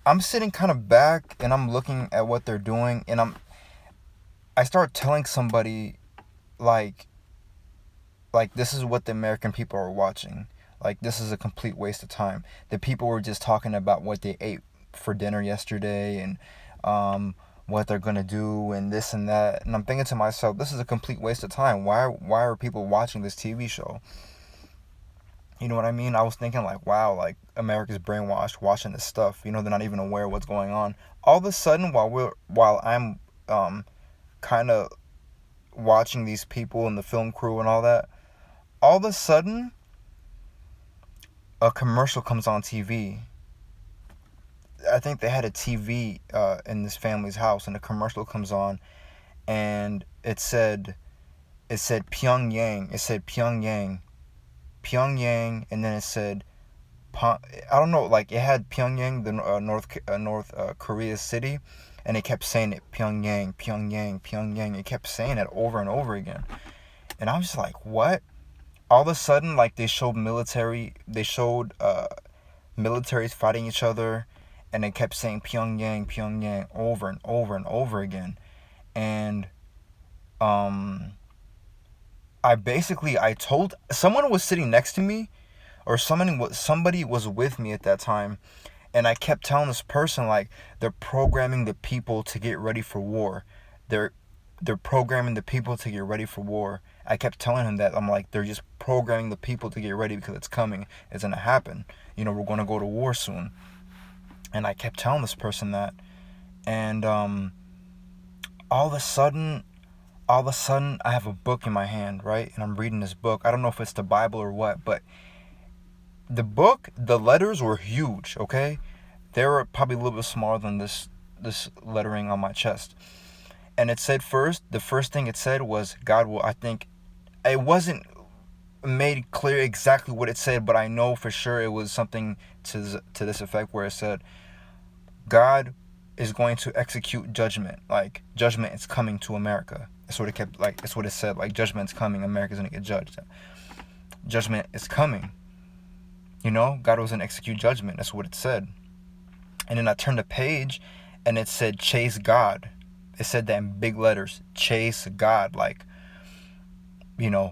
I'm sitting kind of back and I'm looking at what they're doing, and I start telling somebody like this is what the American people are watching. Like, this is a complete waste of time. The people were just talking about what they ate for dinner yesterday, and what they're gonna do and this and that. And I'm thinking to myself, this is a complete waste of time. Why are people watching this TV show? You know what I mean? I was thinking like, wow, like America's brainwashed watching this stuff. They're not even aware of what's going on. All of a sudden, while I'm kind of watching these people and the film crew and all that, all of a sudden a commercial comes on TV. I think they had a TV in this family's house, and a commercial comes on, and it said Pyongyang. It said Pyongyang, and then it said I don't know, like it had Pyongyang, the North Korea city, and it kept saying it, Pyongyang, Pyongyang, Pyongyang. It kept saying it over and over again, and I was just like, what? All of a sudden, like they showed militaries fighting each other, and they kept saying Pyongyang, Pyongyang over and over and over again, and um I told someone was sitting next to me, or somebody was with me at that time, and I kept telling this person like they're programming the people to get ready for war. They're they're programming the people to get ready for war. I kept telling him that. I'm like, they're just programming the people to get ready because it's coming. It's gonna happen. We're gonna go to war soon. And I kept telling this person that, and all of a sudden, I have a book in my hand, right? And I'm reading this book. I don't know if it's the Bible or what, but the book, the letters were huge, okay? They were probably a little bit smaller than this lettering on my chest. And it said the first thing it said was, God will, I think, it wasn't made clear exactly what it said, but I know for sure it was something to this effect, where it said, God is going to execute judgment. Like, judgment is coming to America. That's what it kept, like, that's what it said. Like, judgment's coming. America's going to get judged. Judgment is coming. God was going to execute judgment. That's what it said. And then I turned the page, and it said, chase God. It said that in big letters, chase God. Like,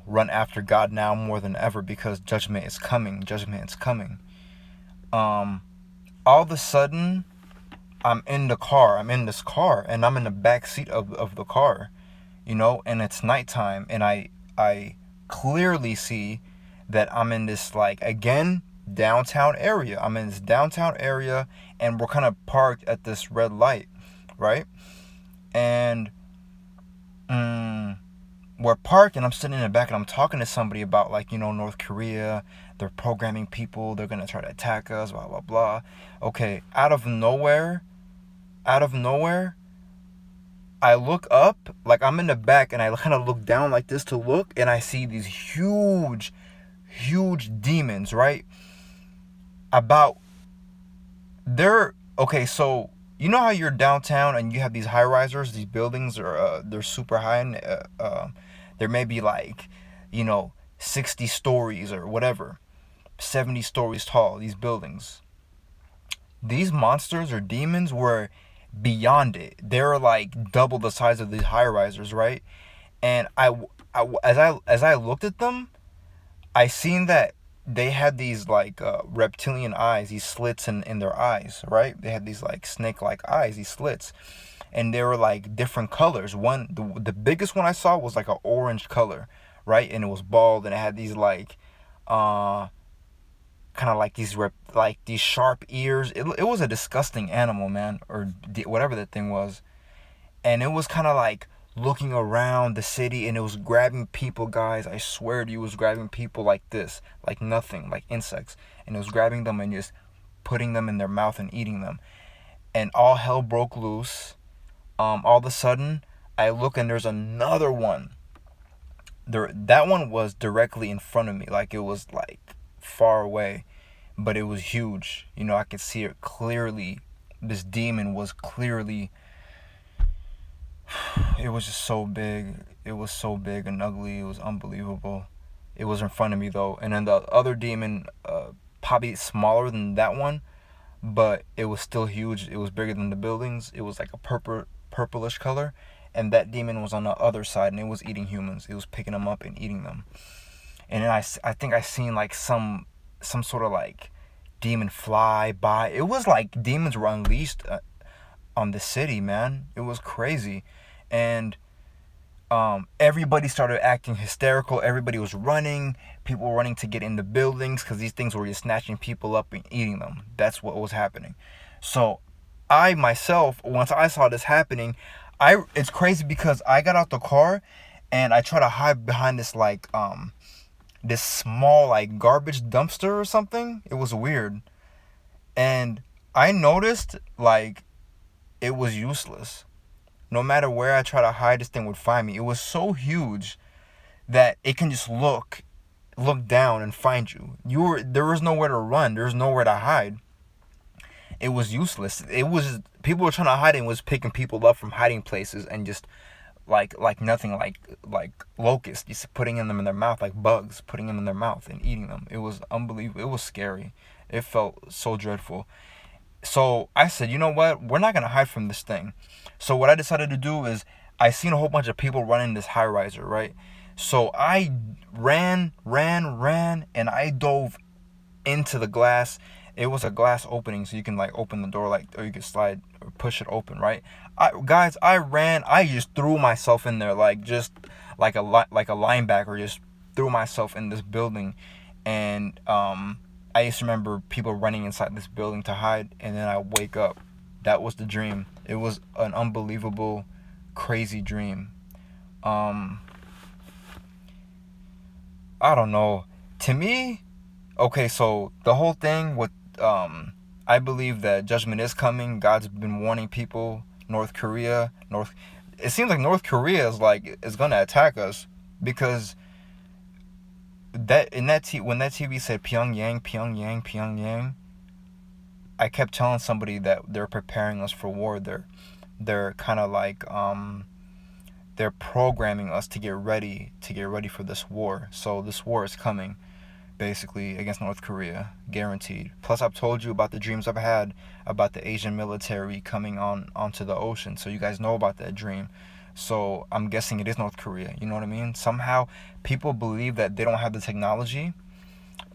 run after God now more than ever, because judgment is coming. Judgment is coming. All of a sudden, I'm in the car. I'm in this car, and I'm in the back seat of the car, and it's nighttime, and I clearly see that I'm in this, like, again, downtown area. I'm in this downtown area, and we're kind of parked at this red light, right? And we're parked, and I'm sitting in the back, and I'm talking to somebody about, like, North Korea. They're programming people. They're gonna try to attack us. Blah blah blah. Okay, out of nowhere, I look up, like I'm in the back, and I kind of look down like this to look, and I see these huge demons, right? Okay, so how you're downtown and you have these high risers, these buildings, or they're super high, and there may be like 60 stories or whatever, 70 stories tall, these buildings. These monsters or demons were beyond it. They're like double the size of these high risers, right? And as I looked at them, I seen that they had these like reptilian eyes, these slits in their eyes, right? They had these like snake-like eyes, these slits, and they were like different colors. The biggest one I saw was like an orange color, right? And it was bald, and it had these like kind of like these sharp ears. It was a disgusting animal, man, or whatever that thing was. And it was kind of like looking around the city, and it was grabbing people, guys. I swear to you, it was grabbing people like this, like nothing, like insects. And it was grabbing them and just putting them in their mouth and eating them. And all hell broke loose. All of a sudden, I look, and there's another one. That one was directly in front of me, like it was like far away, but it was huge. I could see it clearly. This demon was clearly, it was just so big. It was so big and ugly. It was unbelievable. It was in front of me though. And then the other demon, probably smaller than that one, but it was still huge. It was bigger than the buildings. It was like a purplish color, and that demon was on the other side, and it was eating humans. It was picking them up and eating them. And then I think I seen like some sort of like demon fly by. It was like demons were unleashed on the city, man. It was crazy. And everybody started acting hysterical. Everybody was running. People were running to get in the buildings because these things were just snatching people up and eating them. That's what was happening. So I myself, once I saw this happening, it's crazy because I got out the car and I try to hide behind this small like garbage dumpster or something. It was weird. And I noticed like it was useless. No matter where I try to hide, this thing would find me. It was so huge that it can just look down and find you. There was nowhere to run. There was nowhere to hide. It was useless. It was people were trying to hide and was picking people up from hiding places and just like nothing, like locusts, just putting them in their mouth, like bugs, putting them in their mouth and eating them. It was unbelievable. It was scary. It felt so dreadful. So I said, you know what? We're not gonna hide from this thing. So what I decided to do is I seen a whole bunch of people running this high riser, right? So I ran, and I dove into the glass. It was a glass opening, so you can like open the door, like, or you can slide or push it open, right? I ran. I just threw myself in there, like just like a linebacker, just threw myself in this building, and I used to remember people running inside this building to hide, and then I wake up. That was the dream. It was an unbelievable, crazy dream. I don't know. To me, okay, so the whole thing with I believe that judgment is coming. God's been warning people. North Korea, it seems like North Korea is gonna attack us because when that TV said Pyongyang, I kept telling somebody that they're preparing us for war. They're kind of like they're programming us to get ready for this war. So this war is coming, basically, against North Korea, guaranteed. Plus, I've told you about the dreams I've had about the Asian military coming onto the ocean, so you guys know about that dream. So I'm guessing it is North Korea. You know what I mean? Somehow people believe that they don't have the technology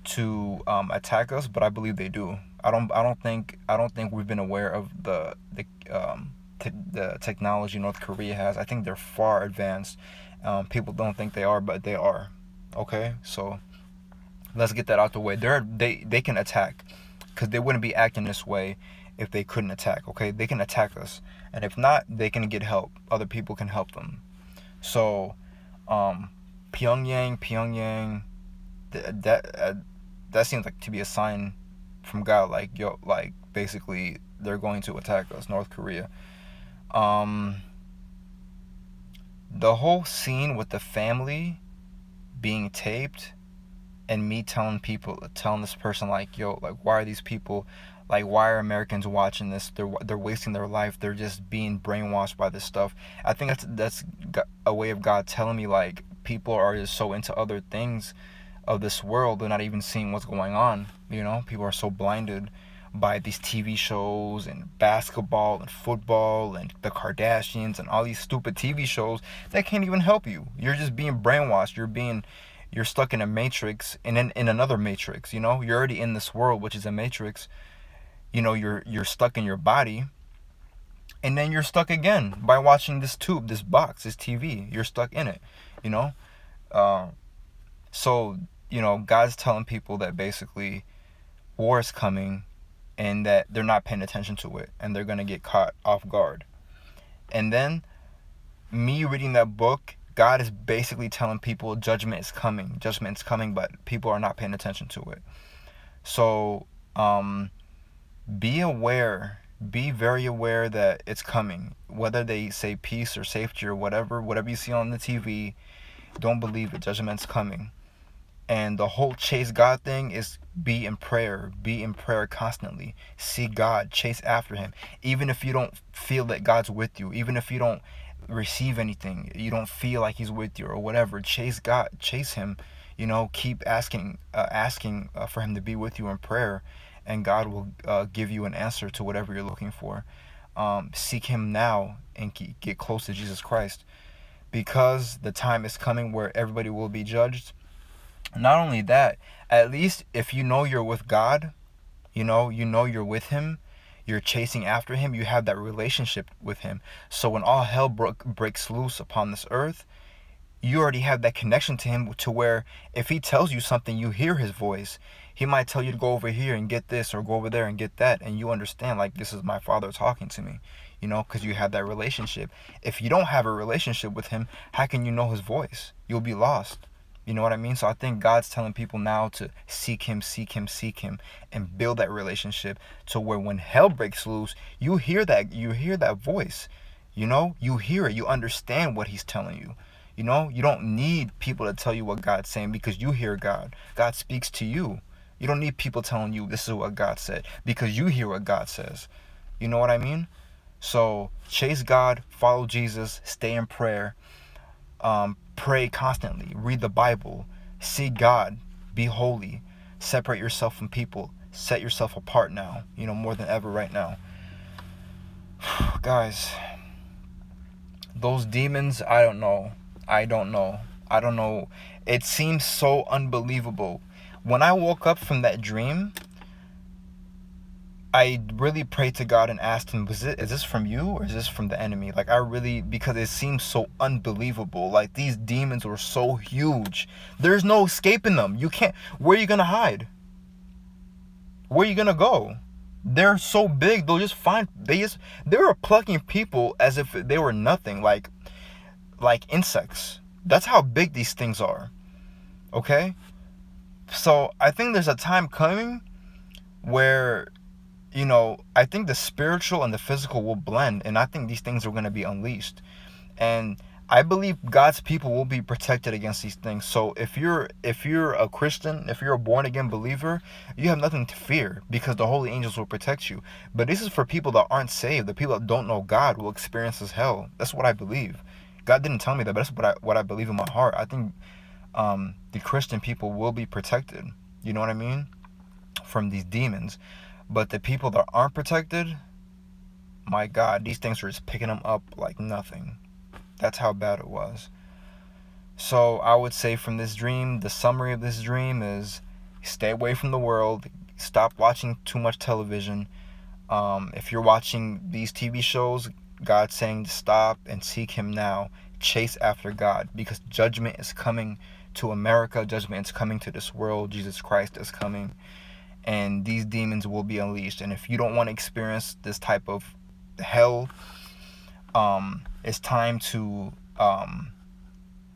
to attack us, but I believe they do. I don't think we've been aware of the technology North Korea has. I think they're far advanced. People don't think they are, but they are. Okay, so let's get that out the way. They can attack, because they wouldn't be acting this way if they couldn't attack. Okay, they can attack us, and if not, they can get help. Other people can help them. So, Pyongyang, that seems like to be a sign from God. Like, yo, like basically they're going to attack us, North Korea. The whole scene with the family being taped, and me telling this person like, yo, like, why are these people, like, why are Americans watching this? They're wasting their life. They're just being brainwashed by this stuff. I think that's a way of God telling me, like, people are just so into other things of this world, they're not even seeing what's going on. You know, people are so blinded by these TV shows and basketball and football and the Kardashians and all these stupid TV shows that can't even help you. You're just being brainwashed. You're stuck in a matrix, and then in another matrix. You know, you're already in this world, which is a matrix. You know, you're stuck in your body, and then you're stuck again by watching this tube, this box, this TV. You're stuck in it. You know, so you know, God's telling people that basically war is coming, and that they're not paying attention to it, and they're gonna get caught off guard. And then me reading that book, God is basically telling people judgment is coming, but people are not paying attention to it. So be aware, be very aware that it's coming. Whether they say peace or safety or whatever you see on the TV, don't believe it. Judgment's coming. And the whole chase God thing is be in prayer constantly. See God, chase after him. Even if you don't feel that God's with you, even if you don't receive anything, you don't feel like he's with you or whatever, chase God, chase him. You know, keep asking for him to be with you in prayer, and God will give you an answer to whatever you're looking for. Seek Him now and get close to Jesus Christ, because the time is coming where everybody will be judged. Not only that, at least if you know you're with God, you know you're with Him, you're chasing after Him, you have that relationship with Him. So when all hell breaks loose upon this earth, you already have that connection to Him, to where if He tells you something, you hear His voice. He might tell you to go over here and get this, or go over there and get that, and you understand, like, this is my Father talking to me, because you have that relationship. If you don't have a relationship with Him, how can you know His voice? You'll be lost. You know what I mean? So I think God's telling people now to seek Him, seek Him, seek Him, and build that relationship, to where when hell breaks loose, you hear that voice. You hear it. You understand what He's telling you. You don't need people to tell you what God's saying, because you hear God. God speaks to you. You don't need people telling you this is what God said, because you hear what God says. You know what I mean? So chase God, follow Jesus, stay in prayer. Pray constantly, read the Bible, seek God, be holy, separate yourself from people, set yourself apart now, more than ever right now. Guys, those demons, I don't know. It seems so unbelievable. When I woke up from that dream, I really prayed to God and asked Him, is this from you, or is this from the enemy? Like, because it seems so unbelievable. Like, these demons were so huge. There's no escaping them. Where are you going to hide? Where are you going to go? They're so big, they were plucking people as if they were nothing, like insects. That's how big these things are. Okay? So I think there's a time coming where, I think the spiritual and the physical will blend, and I think these things are going to be unleashed. And I believe God's people will be protected against these things. So if you're a Christian, if you're a born again believer, you have nothing to fear, because the holy angels will protect you. But this is for people that aren't saved. The people that don't know God will experience this hell. That's what I believe. God didn't tell me that, but that's what I believe in my heart. I think the Christian people will be protected. You know what I mean? From these demons. But the people that aren't protected, my God, these things are just picking them up like nothing. That's how bad it was. So I would say from this dream, the summary of this dream is stay away from the world. Stop watching too much television. If you're watching these TV shows, God's saying to stop and seek Him now. Chase after God, because judgment is coming to America. Judgment is coming to this world. Jesus Christ is coming. And these demons will be unleashed. And if you don't want to experience this type of hell, it's time to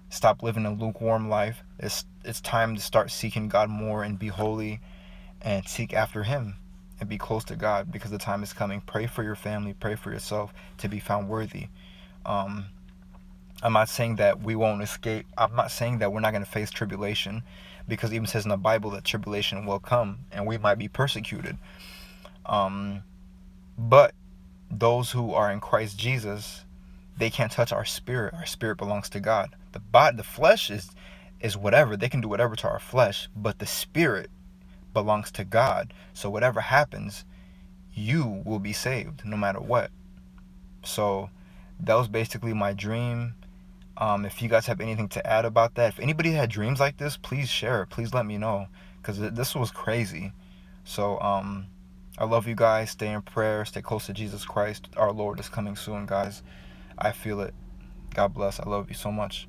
stop living a lukewarm life. It's time to start seeking God more and be holy and seek after Him and be close to God, because the time is coming. Pray for your family, pray for yourself to be found worthy. I'm not saying that we won't escape. I'm not saying that we're not going to face tribulation, because it even says in the Bible that tribulation will come and we might be persecuted. But those who are in Christ Jesus, they can't touch our spirit. Our spirit belongs to God. The flesh is whatever. They can do whatever to our flesh, but the spirit belongs to God. So whatever happens, you will be saved no matter what. So that was basically my dream. If you guys have anything to add about that, if anybody had dreams like this, please share it. Please let me know, because this was crazy. So I love you guys. Stay in prayer. Stay close to Jesus Christ. Our Lord is coming soon, guys. I feel it. God bless. I love you so much.